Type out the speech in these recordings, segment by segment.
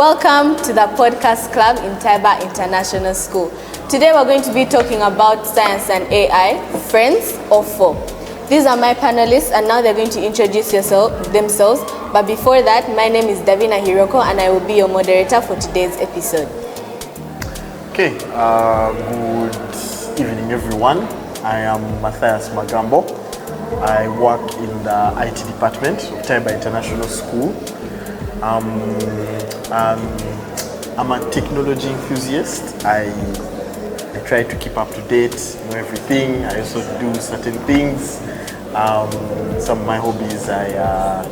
Welcome to the podcast club in Taibah International School. Today we're going to be talking about science and AI, friends or foe. These are my panelists and now they're going to introduce themselves. But before that, my name is Davina Hiroko and I will be your moderator for today's episode. Okay, good evening everyone. I am Matthias Magambo. I work in the IT department of Taibah International School. I'm a technology enthusiast. I try to keep up to date, know everything. I also do certain things. Some of my hobbies, I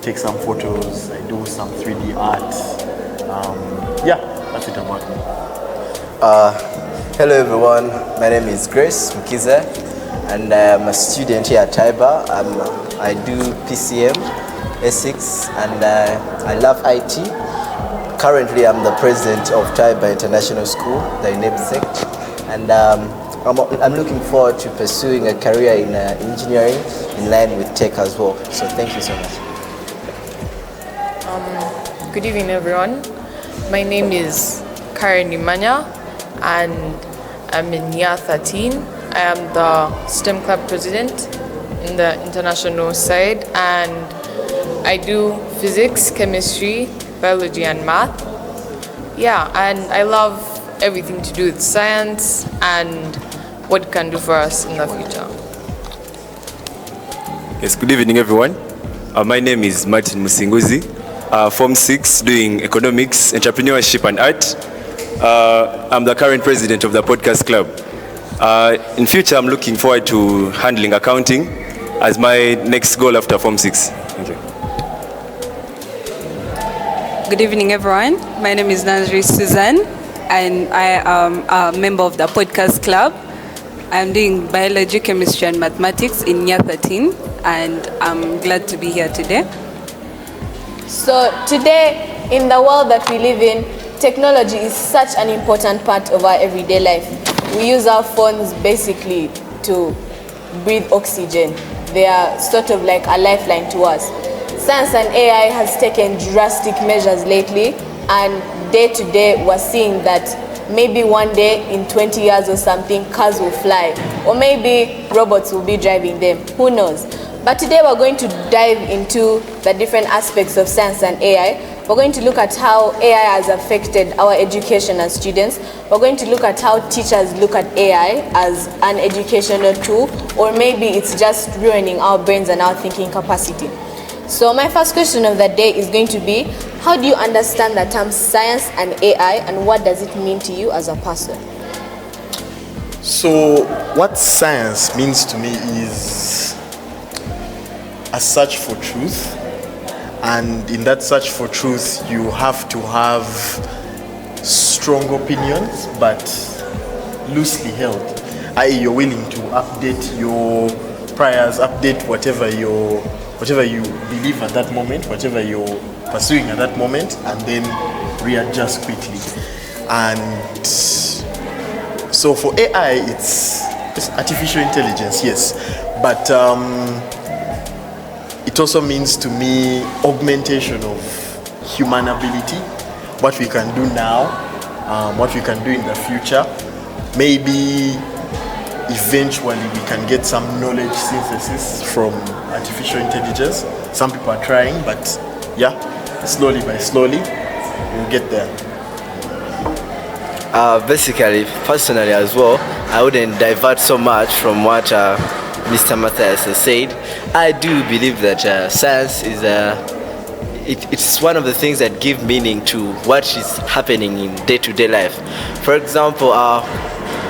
take some photos, I do some 3D art. That's it about me. Hello everyone, my name is Grace Mkiza and I am a student here at Taibah. I do PCM, ethics and I love IT. Currently I'm the president of Taibah International School, the INEB sect, and I'm looking forward to pursuing a career in engineering in line with tech as well. So thank you so much. Good evening everyone. My name is Karen Imanya and I'm in year 13. I am the STEM club president in the international side and I do physics, chemistry, biology and math. And I love everything to do with science and what it can do for us in the future. Yes, good evening everyone. My name is Martin Musinguzi, Form 6 doing economics, entrepreneurship and art. I'm the current president of the podcast club. In future, I'm looking forward to handling accounting as my next goal after Form 6. Thank you. Good evening, everyone. My name is Nazri Suzanne, and I am a member of the podcast club. I'm doing biology, chemistry, and mathematics in year 13, and I'm glad to be here today. So today, in the world that we live in, technology is such an important part of our everyday life. We use our phones basically to breathe oxygen. They are sort of like a lifeline to us. Science and AI has taken drastic measures lately, and day to day we're seeing that maybe one day in 20 years or something, cars will fly, or maybe robots will be driving them. Who knows? But today we're going to dive into the different aspects of science and AI. We're going to look at how AI has affected our education as students. We're going to look at how teachers look at AI as an educational tool, or maybe it's just ruining our brains and our thinking capacity. So my first question of the day is going to be, how do you understand the term science and AI, and what does it mean to you as a person? So what science means to me is a search for truth. And in that search for truth, you have to have strong opinions, but loosely held. I.e., you're willing to update your priors, update whatever you believe at that moment, whatever you're pursuing at that moment, and then readjust quickly. And so for AI, it's artificial intelligence, yes, but it also means to me augmentation of human ability, what we can do now, what we can do in the future. Maybe eventually we can get some knowledge synthesis from artificial intelligence. Some people are trying, but slowly by slowly, we'll get there. Basically, personally as well, I wouldn't divert so much from what Mr. Matthias has said. I do believe that science is it's one of the things that give meaning to what is happening in day-to-day life. For example,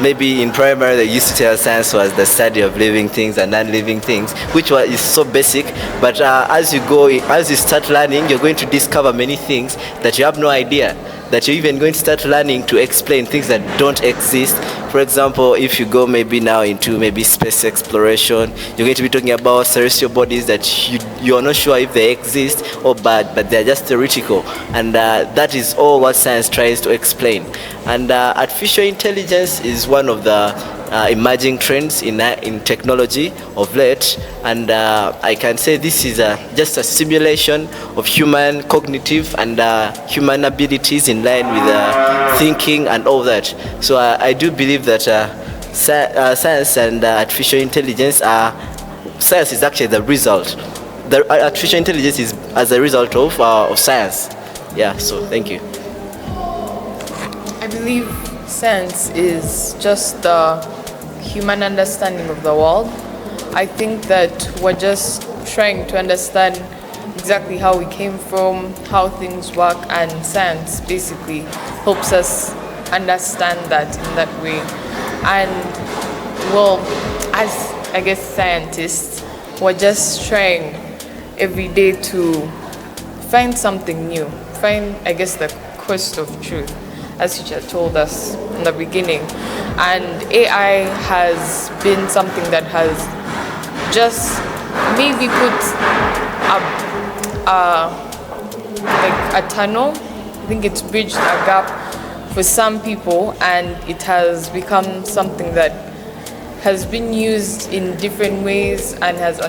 maybe in primary they used to tell science was the study of living things and non-living things, which is so basic, but as you start learning, you're going to discover many things that you have no idea, that you're even going to start learning to explain things that don't exist. For example, if you go maybe now into maybe space exploration, you're going to be talking about celestial bodies that you are not sure if they exist or but they're just theoretical, and that is all what science tries to explain. And artificial intelligence is one of the emerging trends in technology of late, and I can say this is just a simulation of human cognitive and human abilities in line with thinking and all that. So I do believe that science and artificial intelligence science is actually the result. The artificial intelligence is as a result of science. Yeah, so thank you. I believe science is just the human understanding of the world. I think that we're just trying to understand exactly how we came from, how things work, and science basically helps us understand that in that way. And well, as I guess scientists, we're just trying every day to find something new, find, I guess, the quest of truth, as teacher told us in the beginning. And AI has been something that has just maybe put like a tunnel. I think it's bridged a gap for some people, and it has become something that has been used in different ways and has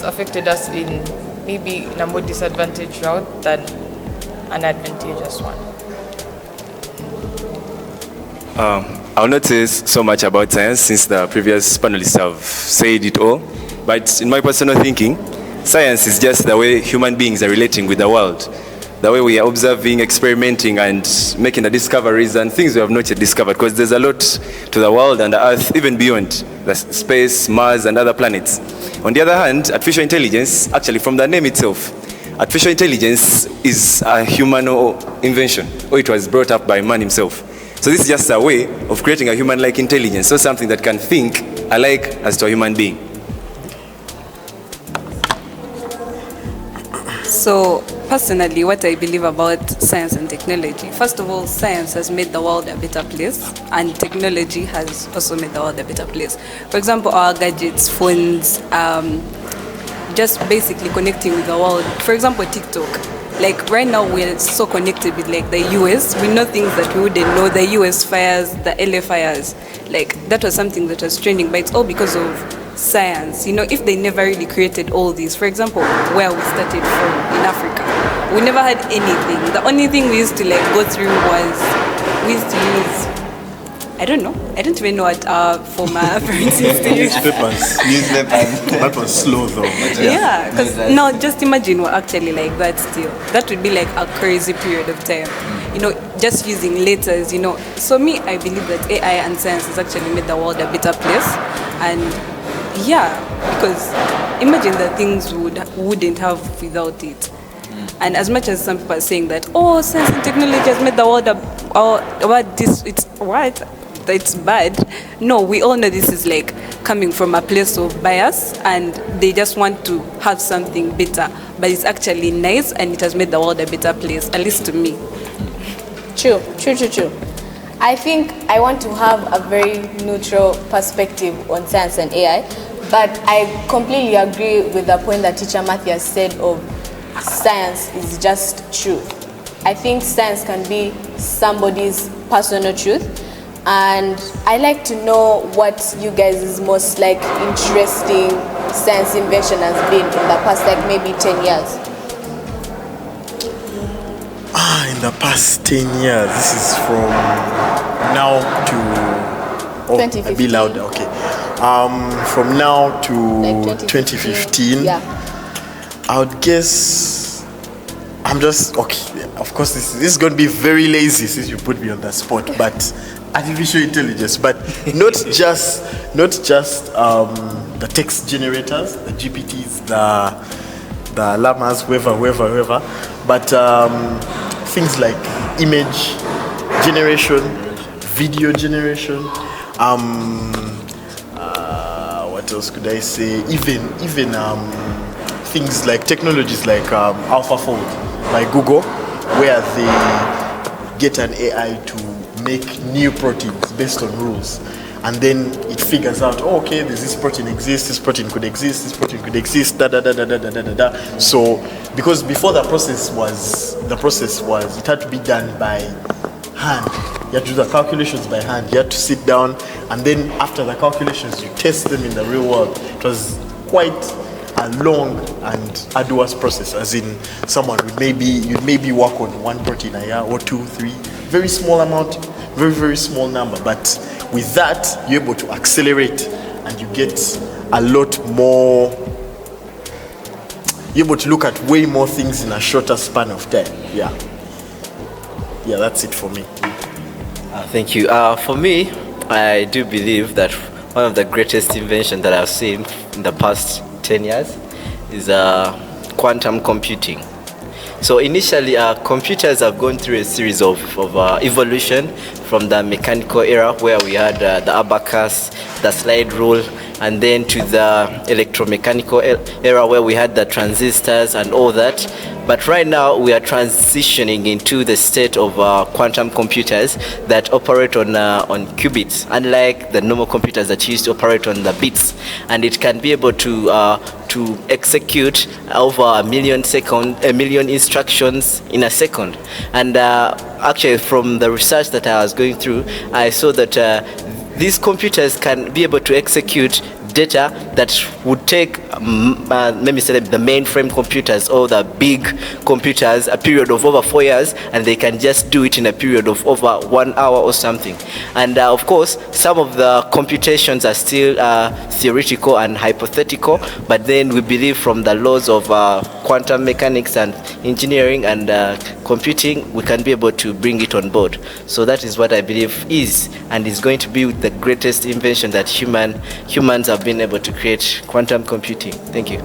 affected us in maybe in a more disadvantaged route than an advantageous one. I'll not say so much about science since the previous panelists have said it all. But in my personal thinking, science is just the way human beings are relating with the world. The way we are observing, experimenting, and making the discoveries and things we have not yet discovered. Because there's a lot to the world and the Earth, even beyond the space, Mars, and other planets. On the other hand, artificial intelligence, actually from the name itself, artificial intelligence is a human invention, or it was brought up by man himself. So this is just a way of creating a human-like intelligence, so something that can think alike as to a human being. So personally, what I believe about science and technology, first of all, science has made the world a better place, and technology has also made the world a better place. For example, our gadgets, phones, just basically connecting with the world. For example, TikTok. Like right now we're so connected with like the US. We know things that we wouldn't know, the US fires, the LA fires. Like that was something that was trending, but it's all because of science. You know, if they never really created all these, for example, where we started from in Africa, we never had anything. The only thing we used to like go through was we used to use, I don't know. I don't even know what for my parents used to use. Newspapers. That was slow though. Yeah, because no, just imagine we're actually like that still. That would be like a crazy period of time. You know, just using letters, you know. So me, I believe that AI and science has actually made the world a better place. And yeah, because imagine the things we wouldn't have without it. And as much as some people are saying that, oh, science and technology has made the world it's bad. No, we all know this is like coming from a place of bias, and they just want to have something better. But it's actually nice, and it has made the world a better place, at least to me. True. I think I want to have a very neutral perspective on science and AI, but I completely agree with the point that Teacher Matthias said of science is just truth. I think science can be somebody's personal truth, and I like to know what you guys' most like interesting science invention has been in the past like maybe 10 years. In the past 10 years, this is from now to 2015. Be louder, okay. From now to Like 2015. Yeah. I would guess I'm just okay. Of course, this is going to be very lazy since you put me on the spot. But artificial intelligence, but not just the text generators, the GPTs, the llamas, whoever, but things like image generation, video generation. What else could I say? Even things like technologies like AlphaFold by Google, where they get an AI to make new proteins based on rules. And then it figures out, oh, okay, this protein exists, this protein could exist, this protein could exist, da da da da da da da da da. So, because before the process was, it had to be done by hand. You had to do the calculations by hand. You had to sit down, and then after the calculations, you test them in the real world. It was quite a long and arduous process, as in someone would maybe work on one protein a year, or 2, 3, very small amount, very, very small number. But with that, you're able to accelerate, and you get a lot more, you're able to look at way more things in a shorter span of time. Yeah, that's it for me. Thank you. For me, I do believe that one of the greatest inventions that I've seen in the past 10 years is quantum computing. So initially, computers have gone through a series of evolution from the mechanical era, where we had the abacus, the slide rule, and then to the electromechanical era, where we had the transistors and all that. But right now, we are transitioning into the state of quantum computers that operate on qubits, unlike the normal computers that used to operate on the bits. And it can be able to execute over a million instructions in a second. And actually, from the research that I was going through, I saw that these computers can be able to execute data that would take maybe say the mainframe computers or the big computers a period of over 4 years, and they can just do it in a period of over 1 hour or something. And of course, some of the computations are still theoretical and hypothetical, but then we believe from the laws of quantum mechanics and engineering and computing, we can be able to bring it on board. So that is what I believe is and is going to be the greatest invention that humans have been able to create: quantum computing. Thank you.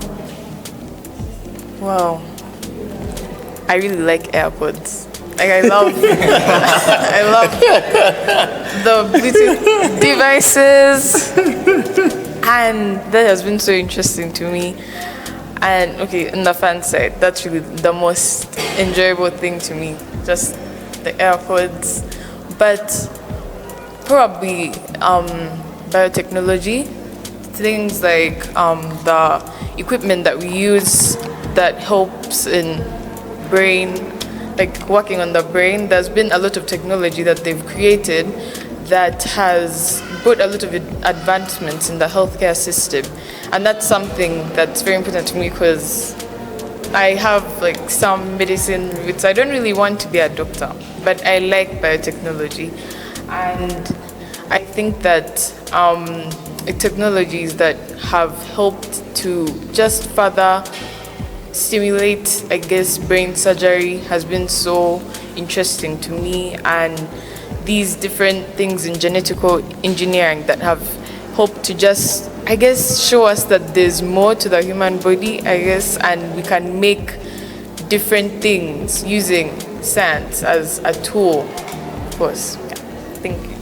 Wow. I really like AirPods. Like I love the Bluetooth devices, and that has been so interesting to me. And okay, on the fan side, that's really the most enjoyable thing to me, just the AirPods. But probably biotechnology, things like the equipment that we use that helps in brain, like working on the brain. There's been a lot of technology that they've created that has brought a lot of advancements in the healthcare system, and that's something that's very important to me because I have like some medicine roots. I don't really want to be a doctor, but I like biotechnology, and I think that technologies that have helped to just further stimulate, I guess, brain surgery has been so interesting to me, and these different things in genetical engineering that have helped to just, I guess, show us that there's more to the human body, I guess, and we can make different things using science as a tool, of course. Yeah. Thank you.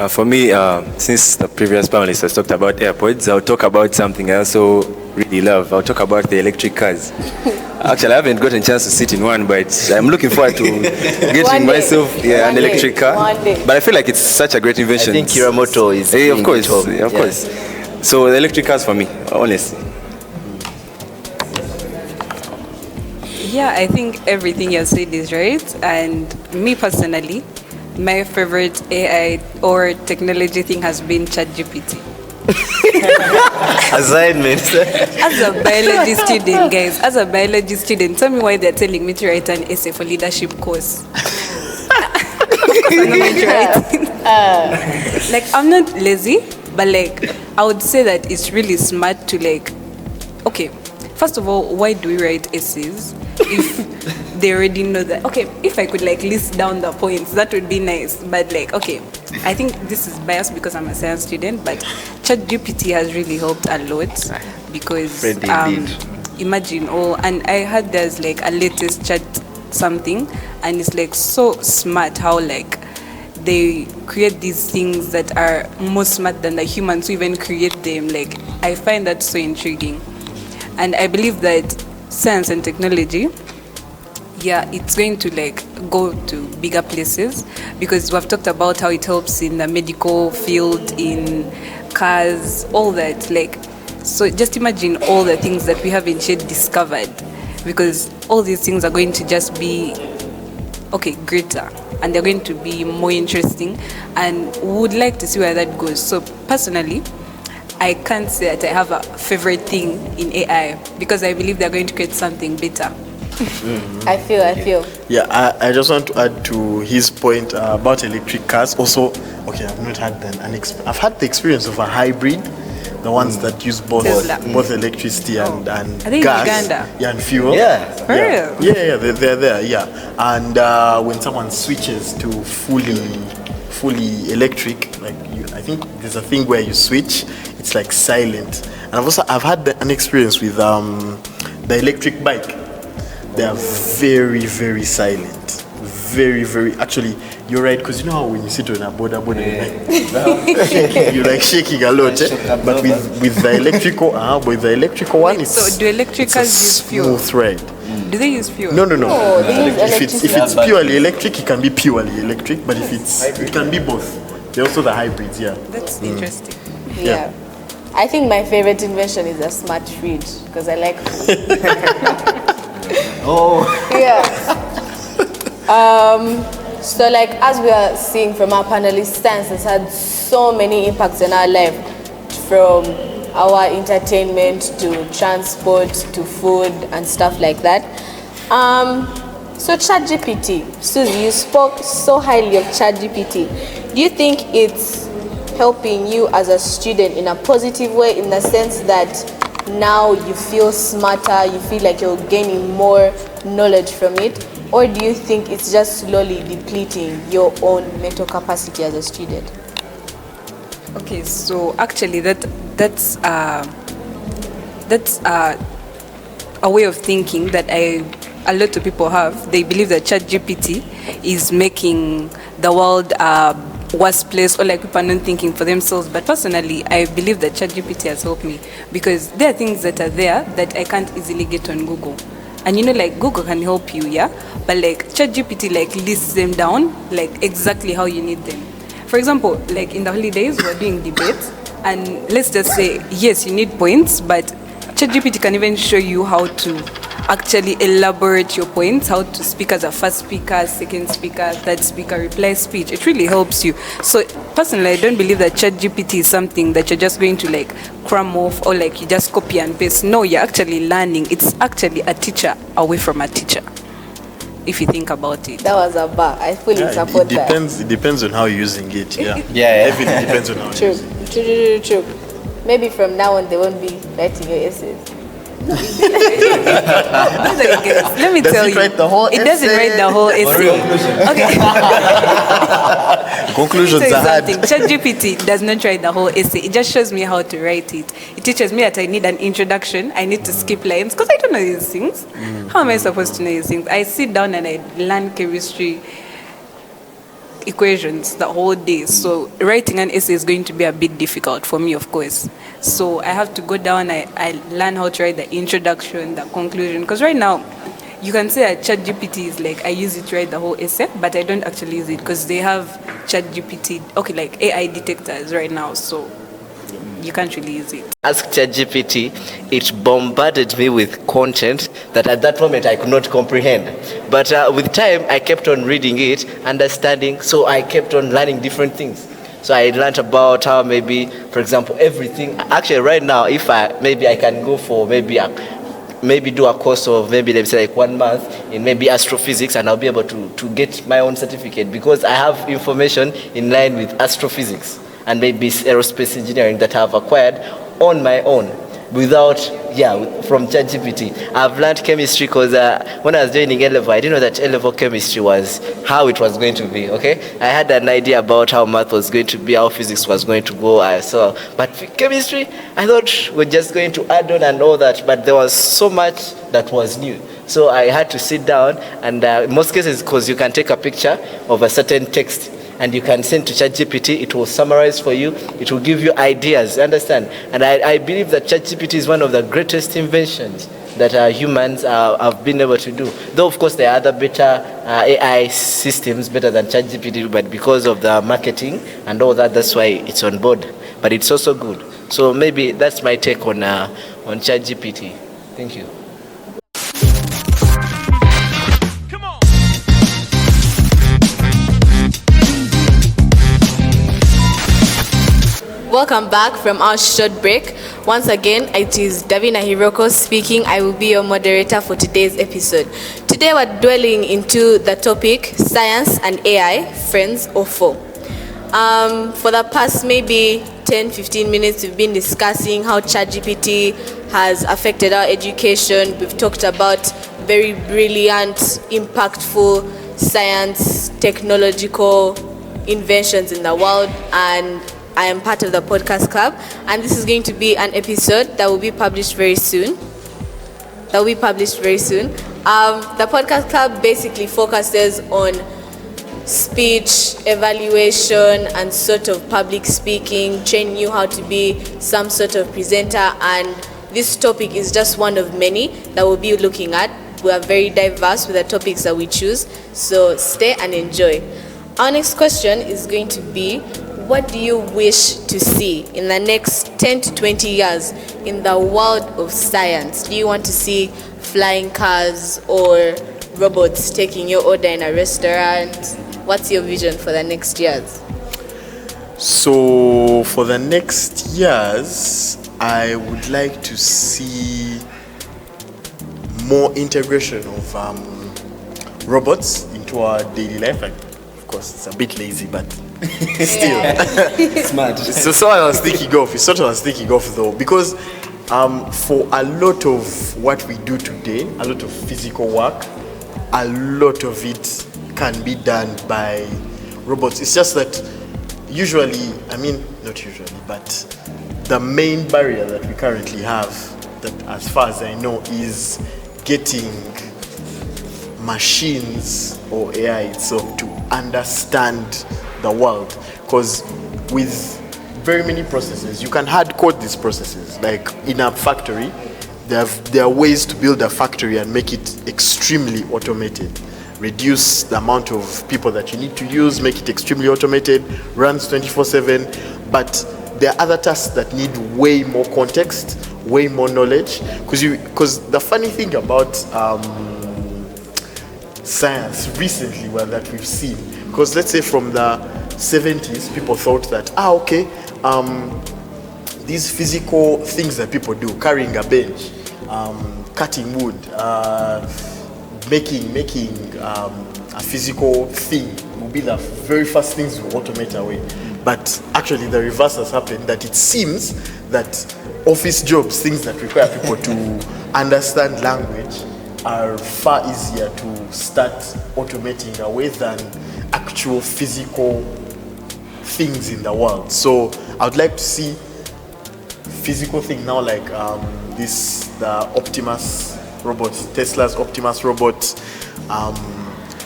For me, since the previous panelist has talked about AirPods, I'll talk about something I also really love. I'll talk about the electric cars. Actually, I haven't gotten a chance to sit in one, but I'm looking forward to getting myself an electric car. But I feel like it's such a great invention. I think Hiramoto is of course, of course. So the electric cars for me, honestly. Yeah, I think everything you said is right. And me personally, my favorite AI or technology thing has been ChatGPT. Assignment. As a biology student, guys, tell me why they're telling me to write an essay for leadership course. Like, I'm not lazy, but like, I would say that it's really smart to like, okay, first of all, why do we write essays if they already know that? Okay, if I could like list down the points, that would be nice. But like, okay, I think this is biased because I'm a science student, but ChatGPT has really helped a lot because imagine, and I heard there's like a latest chat something, and it's like so smart how like they create these things that are more smart than the humans who even create them. Like, I find that so intriguing. And I believe that science and technology, it's going to like go to bigger places, because we've talked about how it helps in the medical field, in cars, all that. Like, so just imagine all the things that we haven't yet discovered, because all these things are going to just be greater, and they're going to be more interesting, and we would like to see where that goes. So personally, I can't say that I have a favorite thing in AI, because I believe they're going to create something better. I feel. Yeah, I just want to add to his point about electric cars. Also, I've not had I've had the experience of a hybrid, the ones that use both electricity and Are they in gas, Uganda? and fuel. Yeah. For real? Yeah, they're there. Yeah, and when someone switches to fully electric, like I think there's a thing where you switch, it's like silent. And I've had an experience with the electric bike. They are very, very silent. Very, very. Actually, you're right, because you know how when you sit on a border, you're like shaking a lot. But with the electrical, one, Wait, so do electric it's cars a use fuel? smooth ride. Do they use fuel? No. they use If it's purely electric, it can be purely electric. But if it can be both. They're also the hybrids. Yeah. That's interesting. Yeah. I think my favorite invention is a smart fridge, because I like food. Yeah. So like, as we are seeing from our panelists, science has had so many impacts in our life, from our entertainment to transport to food and stuff like that. So ChatGPT, Susie, you spoke so highly of ChatGPT. Do you think it's helping you as a student in a positive way, in the sense that now you feel smarter, you feel like you're gaining more knowledge from it? Or do you think it's just slowly depleting your own mental capacity as a student? Okay, so actually that's a way of thinking that a lot of people have. They believe that ChatGPT is making the world a worse place, or like people are not thinking for themselves. But personally, I believe that ChatGPT has helped me, because there are things that are there that I can't easily get on Google. And like Google can help you, yeah? But like ChatGPT like lists them down like exactly how you need them. For example, like in the holidays, we're doing debates, and let's just say, yes, you need points, but ChatGPT can even show you how to actually elaborate your points, how to speak as a first speaker, second speaker, third speaker, reply speech. It really helps you. So personally, I don't believe that ChatGPT is something that you're just going to like cram off, or like you just copy and paste. No, you're actually learning. It's actually a teacher away from a teacher, if you think about it. That was a bar. I fully support that. It depends on how you're using it. Yeah. Yeah. It depends on how you're using it. True. Maybe from now on they won't be writing your essays. Let me tell you, write the whole it doesn't essay? write the whole essay. Okay. Conclusions Let me are tell you hard. something. ChatGPT does not write the whole essay. It just shows me how to write it. It teaches me that I need an introduction. I need to skip lines, because I don't know these things. How am I supposed to know these things? I sit down and I learn chemistry equations the whole day. So writing an essay is going to be a bit difficult for me, of course. So I have to go down, I learn how to write the introduction, the conclusion. Because right now, you can say that ChatGPT is like, I use it to write the whole essay, but I don't actually use it, because they have ChatGPT, like AI detectors right now, so you can't really use it. Ask ChatGPT, it bombarded me with content that at that moment I could not comprehend. But with time, I kept on reading it, understanding, so I kept on learning different things. So I learned about how maybe, for example, everything. Actually, right now, if I can go for maybe do a course of maybe, let's say, like 1 month in maybe astrophysics, and I'll be able to get my own certificate, because I have information in line with astrophysics and maybe aerospace engineering that I've acquired on my own from ChatGPT. I've learned chemistry because when I was doing A-level, I didn't know that A-level chemistry was how it was going to be, okay? I had an idea about how math was going to be, how physics was going to go, but chemistry, I thought we're just going to add on and all that, but there was so much that was new. So I had to sit down, and in most cases, because you can take a picture of a certain text, and you can send to ChatGPT, it will summarize for you, it will give you ideas, understand? And I believe that ChatGPT is one of the greatest inventions that humans have been able to do. Though, of course, there are other better AI systems, better than ChatGPT, but because of the marketing and all that, that's why it's on board. But it's also good. So maybe that's my take on ChatGPT. Thank you. Welcome back from our short break. Once again, it is Davina Hiroko speaking. I will be your moderator for today's episode. Today we're dwelling into the topic science and AI, friends or foe. For the past maybe 10-15 minutes, we've been discussing how ChatGPT has affected our education. We've talked about very brilliant, impactful science, technological inventions in the world, and I am part of the podcast club, and this is going to be an episode that will be published very soon. The podcast club basically focuses on speech, evaluation, and sort of public speaking, training you how to be some sort of presenter, and this topic is just one of many that we'll be looking at. We are very diverse with the topics that we choose, so stay and enjoy. Our next question is going to be, what do you wish to see in the next 10 to 20 years in the world of science? Do you want to see flying cars or robots taking your order in a restaurant? What's your vision for the next years? So for the next years, I would like to see more integration of robots into our daily life. Of course, it's a bit lazy, but still Smart. so I was thinking of. It's what I was thinking of though, because for a lot of what we do today, a lot of physical work, a lot of it can be done by robots. It's just that not usually, but the main barrier that we currently have, that as far as I know, is getting machines or AI itself to understand the world. Because with very many processes, you can hard code these processes. Like in a factory, there are ways to build a factory and make it extremely automated. Reduce the amount of people that you need to use, make it extremely automated, runs 24/7. But there are other tasks that need way more context, way more knowledge. Because the funny thing about science recently that we've seen, because let's say from the 70s, people thought that these physical things that people do, carrying a bench, cutting wood, making a physical thing will be the very first things we automate away. But actually the reverse has happened, that it seems that office jobs, things that require people to understand language, are far easier to start automating away than actual physical things in the world. So I would like to see physical thing now, like the Optimus robot, Tesla's Optimus robot,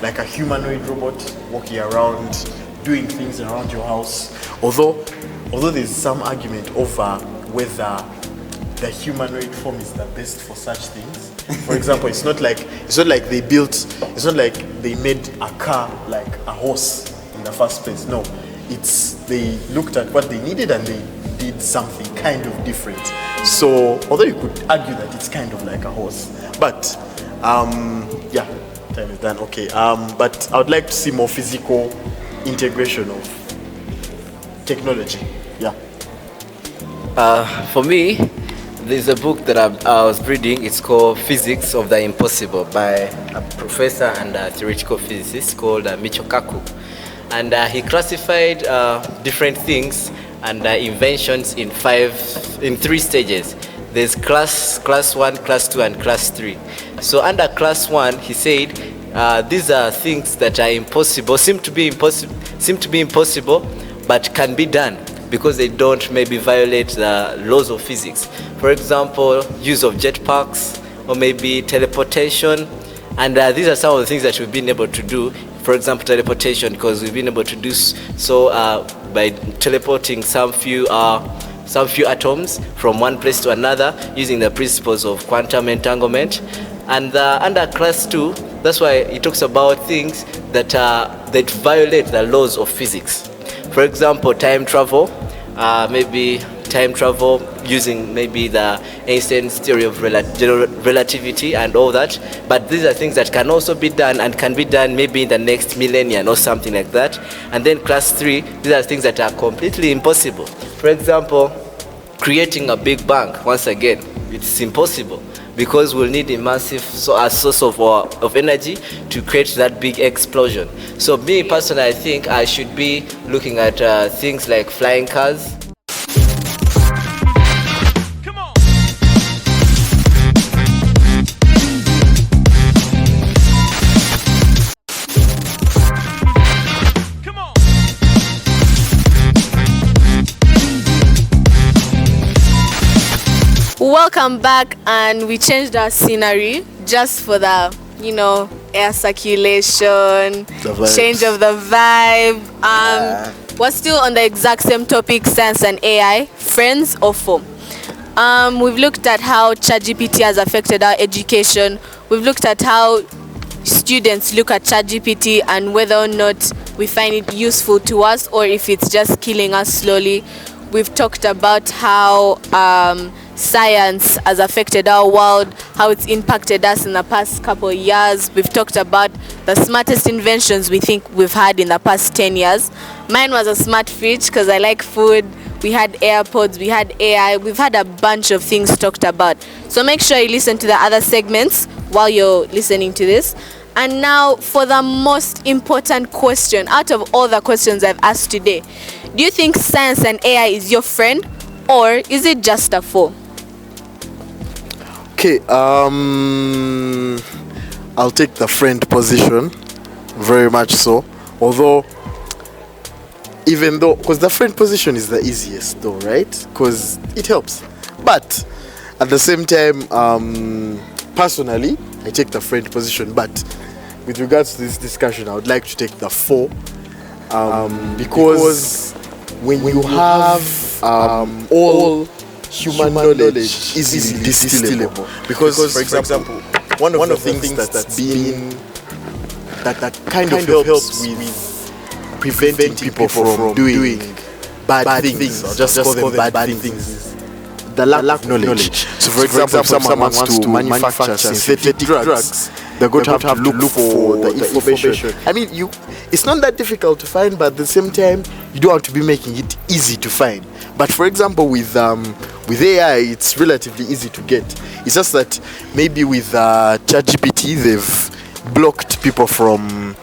like a humanoid robot walking around, doing things around your house. Although there's some argument over whether the humanoid form is the best for such things. For example, it's not like they made a car like a horse in the first place. No, they looked at what they needed and they did something kind of different. So although you could argue that it's kind of like a horse, but time is done. Okay, but I would like to see more physical integration of technology. Yeah. For me, there's a book that I was reading. It's called Physics of the Impossible by a professor and a theoretical physicist called Michio Kaku. And he classified different things and inventions in three stages. There's class 1, class 2, and class 3. So under class 1, he said, these are things that are impossible, seem to be impossible, but can be done, because they don't maybe violate the laws of physics. For example, use of jetpacks, or maybe teleportation. And these are some of the things that we've been able to do. For example, teleportation, because we've been able to do so by teleporting some few some few atoms from one place to another using the principles of quantum entanglement. And under class 2, that's why it talks about things that violate the laws of physics. For example, time travel, maybe time travel using maybe the Einstein's theory of general relativity and all that. But these are things that can also be done and can be done maybe in the next millennium or something like that. And then class 3, these are things that are completely impossible. For example, creating a big bang, once again, it's impossible because we'll need a massive source of energy to create that big explosion. So me personally, I think I should be looking at things like flying cars. Welcome back, and we changed our scenery just for the, air circulation, change of the vibe. We're still on the exact same topic, science and AI, friends or foe. We've looked at how ChatGPT has affected our education. We've looked at how students look at ChatGPT and whether or not we find it useful to us or if it's just killing us slowly. We've talked about how science has affected our world, how it's impacted us in the past couple of years. We've talked about the smartest inventions we think we've had in the past 10 years. Mine was a smart fridge because I like food. We had AirPods, we had AI. We've had a bunch of things talked about. So make sure you listen to the other segments while you're listening to this. And now for the most important question out of all the questions I've asked today. Do you think science and AI is your friend, or is it just a foe? Okay, I'll take the friend position, very much so. Because the friend position is the easiest though, right? Because it helps. But at the same time, personally, I take the friend position. But with regards to this discussion, I would like to take the foe. Because when you have all human knowledge easily distillable. Because for example, one of the things that's been that kind of helps with preventing people from doing bad things, or just call them bad things, the lack of knowledge. So for example, if someone wants to manufacture synthetic drugs, they're going to have to look for the information. I mean, it's not that difficult to find, but at the same time, you don't have to be making it easy to find. But for example, with AI, it's relatively easy to get. It's just that maybe with ChatGPT, they've blocked people from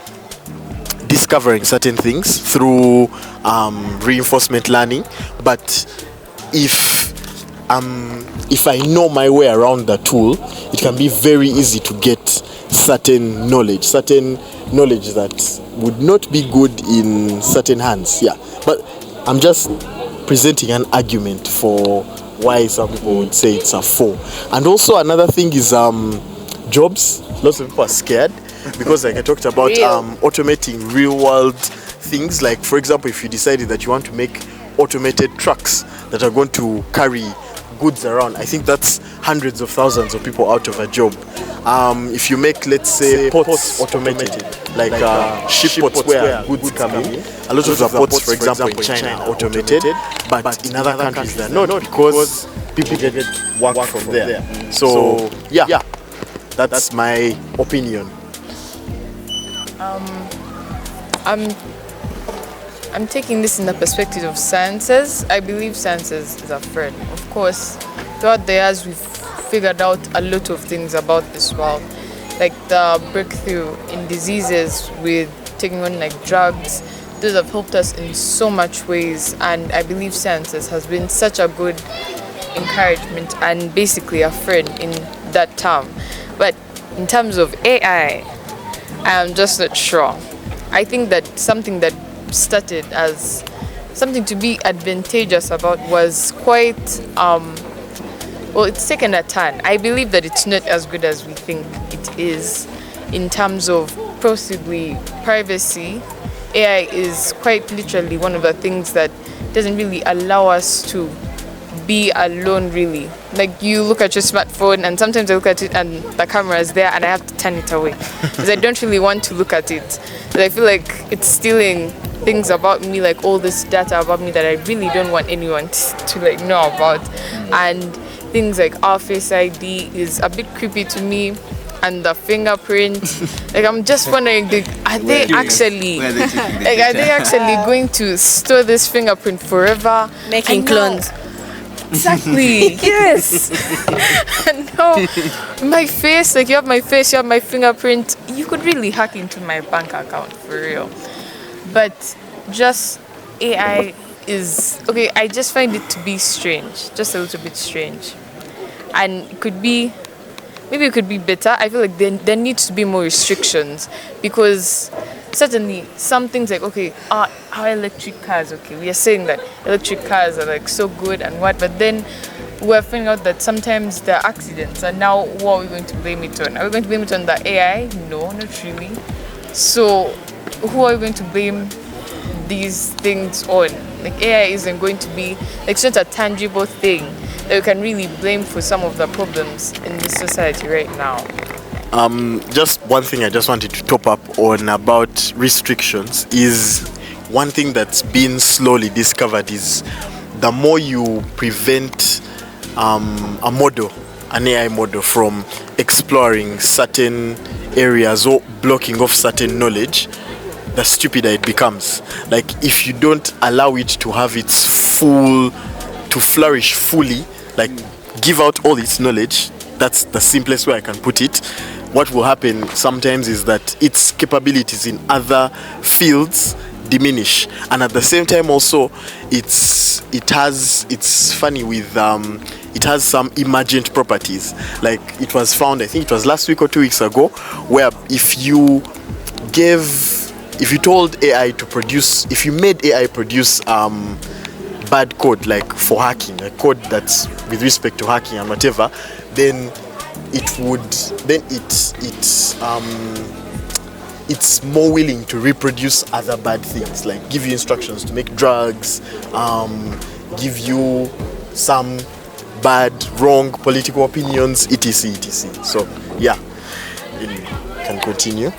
discovering certain things through reinforcement learning. But if I know my way around the tool, it can be very easy to get certain knowledge that would not be good in certain hands. Yeah, but I'm just presenting an argument for why some people would say it's a foe. And also another thing is jobs. Lots of people are scared because, like I talked about, automating real world things. Like for example, if you decided that you want to make automated trucks that are going to carry goods around, I think that's hundreds of thousands of people out of a job. If you make, let's say, ports automated, like ship ports where goods come in, a lot of the ports, for example, in China are automated, but in other countries they're not, because people get work from there. So yeah, that's my opinion. I'm taking this in the perspective of sciences. I believe sciences is a friend. Of course, throughout the years we've figured out a lot of things about this world, like the breakthrough in diseases with taking on like drugs. Those have helped us in so much ways, and I believe sciences has been such a good encouragement and basically a friend in that term. But in terms of AI, I am just not sure. I think that something that started as something to be advantageous about was quite it's taken a turn. I believe that it's not as good as we think it is in terms of possibly privacy. AI is quite literally one of the things that doesn't really allow us to be alone, really. Like, you look at your smartphone, and sometimes I look at it and the camera is there and I have to turn it away because I don't really want to look at it. But I feel like it's stealing things about me, like all this data about me that I really don't want anyone to like know about. And things like our Face ID is a bit creepy to me, and the fingerprint. Like, I'm just wondering, are they actually going to store this fingerprint forever? Making clones. Exactly. Yes. No, my face. Like, you have my face, you have my fingerprint. You could really hack into my bank account for real. But just AI is okay. I just find it to be strange, just a little bit strange, and it could be. Maybe it could be better. I feel like there needs to be more restrictions, because certainly some things like, okay, our electric cars, okay, we are saying that electric cars are like so good and what, but then we're finding out that sometimes there are accidents, and now what are we going to blame it on? Are we going to blame it on the AI? No, not really. So who are we going to blame these things on? Like, AI isn't going to be, like, it's not a tangible thing that we can really blame for some of the problems in this society right now. Just one thing I just wanted to top up on about restrictions is one thing that's been slowly discovered is the more you prevent an AI model from exploring certain areas or blocking off certain knowledge, the stupider it becomes. Like, if you don't allow it to have to flourish fully, like give out all its knowledge, that's the simplest way I can put it. What will happen sometimes is that its capabilities in other fields diminish, and at the same time also it's funny with it has some emergent properties. Like, it was found, I think it was last week or 2 weeks ago, where if you told AI to produce, if you made AI produce bad code, like for hacking, a code that's with respect to hacking and whatever, then it's more willing to reproduce other bad things, like give you instructions to make drugs, give you some bad, wrong political opinions, etc. So yeah, you can continue.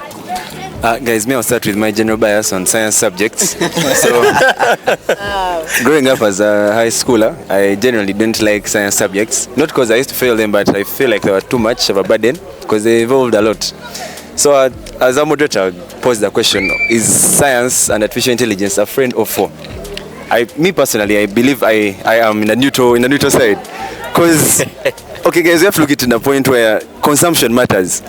Guys, may I start with my general bias on science subjects. So, growing up as a high schooler, I generally didn't like science subjects. Not because I used to fail them, but I feel like they were too much of a burden because they evolved a lot. So, as a moderator, I posed the question: is science and artificial intelligence a friend or foe? Me personally, I believe I am in the neutral side. Because, okay, guys, we have to look at it in a point where consumption matters.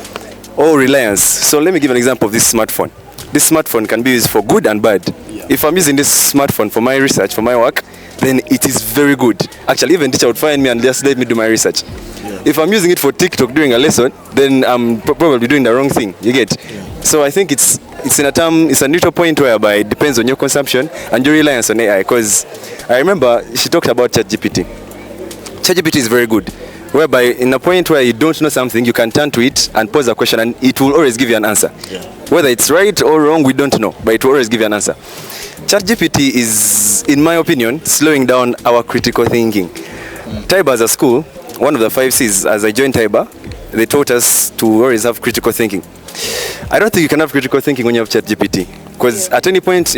Or reliance. So let me give an example of this smartphone. This smartphone can be used for good and bad. Yeah. If I'm using this smartphone for my research, for my work, then it is very good. Actually, even teacher would find me and just let me do my research. Yeah. If I'm using it for TikTok during a lesson, then I'm probably doing the wrong thing. You get? Yeah. So I think it's a neutral point whereby it depends on your consumption and your reliance on AI. Because I remember she talked about ChatGPT. ChatGPT is very good, whereby in a point where you don't know something, you can turn to it and pose a question and it will always give you an answer. Yeah. Whether it's right or wrong, we don't know, but it will always give you an answer. ChatGPT is, in my opinion, slowing down our critical thinking. Taibah as a school, one of the 5 C's, as I joined Taibah, they taught us to always have critical thinking. I don't think you can have critical thinking when you have ChatGPT, because at any point,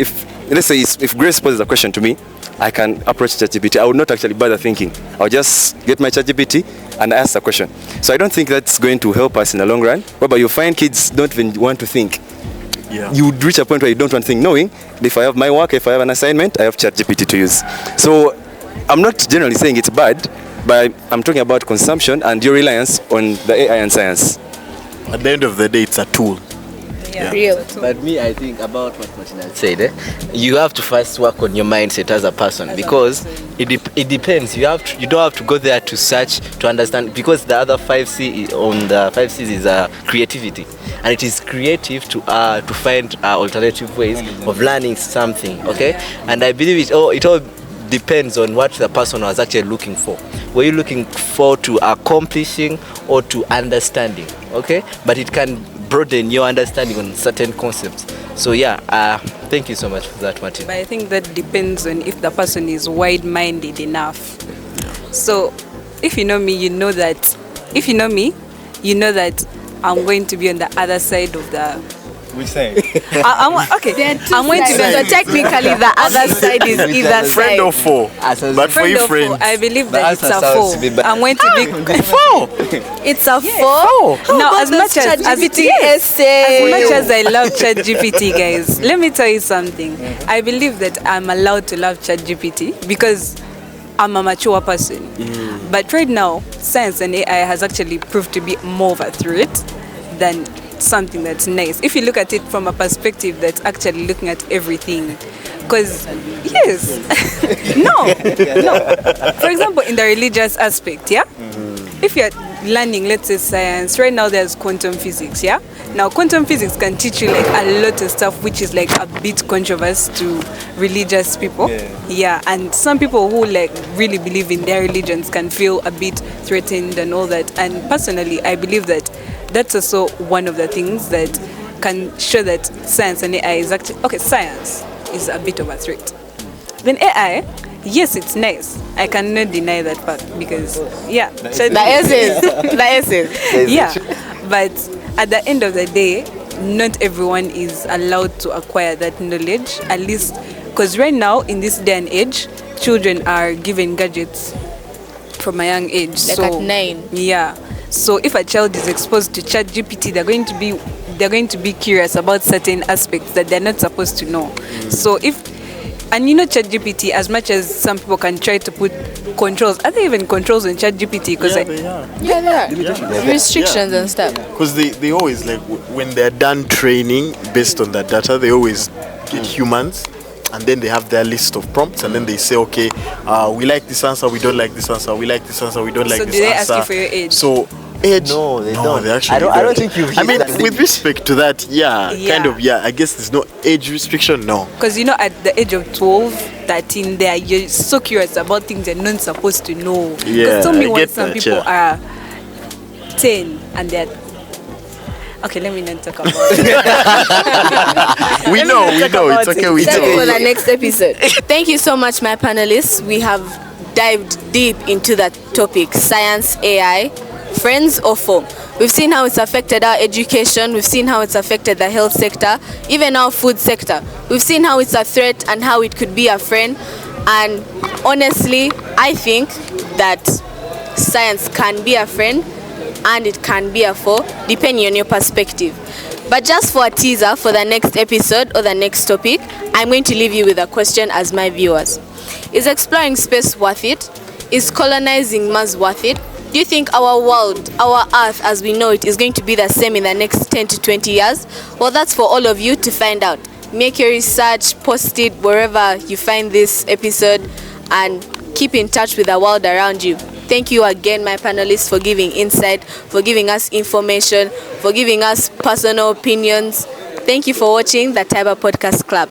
let's say if Grace poses a question to me, I can approach ChatGPT. I would not actually bother thinking. I'll just get my ChatGPT and ask a question. So I don't think that's going to help us in the long run, whereby you find kids don't even want to think. Yeah. You would reach a point where you don't want to think, knowing if I have my work, if I have an assignment, I have ChatGPT to use. So I'm not generally saying it's bad, but I'm talking about consumption and your reliance on the AI and science. At the end of the day, it's a tool. Yeah. Real. But me, I think about what Martina said. You have to first work on your mindset as a person, because it depends. You don't have to go there to search to understand, because the other 5C on the 5 C's is creativity, and it is creative to find alternative ways of learning something. Okay, and I believe it all depends on what the person was actually looking for. Were you looking for to accomplishing or to understanding? Okay, but it can broaden your understanding on certain concepts. So thank you so much for that, Martin. But I think that depends on if the person is wide-minded enough. So if you know me, you know that. If you know me, you know that I'm going to be on the other side of the. Which side? I'm going to be. So technically, the other side is either Friend side. or foe? But for you, friends. I believe The that it's answer a sounds to be four. bad. I'm going to be Foe. It's a four. now as much as ChatGPT as essay. much as I love ChatGPT, guys, let me tell you something. I believe that I'm allowed to love ChatGPT because I'm a mature person. But right now, science and AI has actually proved to be more of a threat than something that's nice. If you look at it from a perspective that's actually looking at everything. Because, yes, no. For example, in the religious aspect, yeah? If you're learning, let's say science, right now there's quantum physics, yeah? Now, quantum physics can teach you like a lot of stuff which is like a bit controversial to religious people. Yeah, and some people who like really believe in their religions can feel a bit threatened and all that. And personally, I believe that that's also one of the things that can show that science and AI is actually, okay, science is a bit of a threat. Then AI, yes, it's nice. I cannot deny that fact because, yeah. The essence. Yeah, but at the end of the day, not everyone is allowed to acquire that knowledge, at least because right now, in this day and age, children are given gadgets from a young age. Like at 9. Yeah. So if a child is exposed to ChatGPT, they're going to be curious about certain aspects that they're not supposed to know. So and you know ChatGPT, as much as some people can try to put controls, are there even controls on ChatGPT? Because They are. Yeah, there are restrictions and stuff. Because they always like when they're done training based on that data, they always get humans, and then they have their list of prompts, and then they say, okay, we like this answer, we don't like this answer, we like this answer, we don't like So this do they answer. ask you for your age? So age? No, they don't. They actually I don't think you've I mean, used that. with respect to that, Yeah. kind of, I guess there's no age restriction, no. Because you know, at the age of 12, 13, you're so curious about things you're not supposed to know. Yeah, Because tell me I when get some that, people yeah. are 10 and they're. Okay, let me not talk about it. We know, it's okay, we Save it for know. the next episode. Thank you so much, my panelists. We have dived deep into that topic, science, AI, friends or foe. We've seen how it's affected our education. We've seen how it's affected the health sector, even our food sector. We've seen how it's a threat and how it could be a friend. And honestly, I think that science can be a friend and it can be a foe, depending on your perspective. But just for a teaser for the next episode or the next topic, I'm going to leave you with a question as my viewers. Is exploring space worth it? Is colonizing Mars worth it? Do you think our world, our Earth as we know it, is going to be the same in the next 10 to 20 years? Well, that's for all of you to find out. Make your research, post it wherever you find this episode, and keep in touch with the world around you. Thank you again, my panelists, for giving insight, for giving us information, for giving us personal opinions. Thank you for watching the Taibah Podcast Club.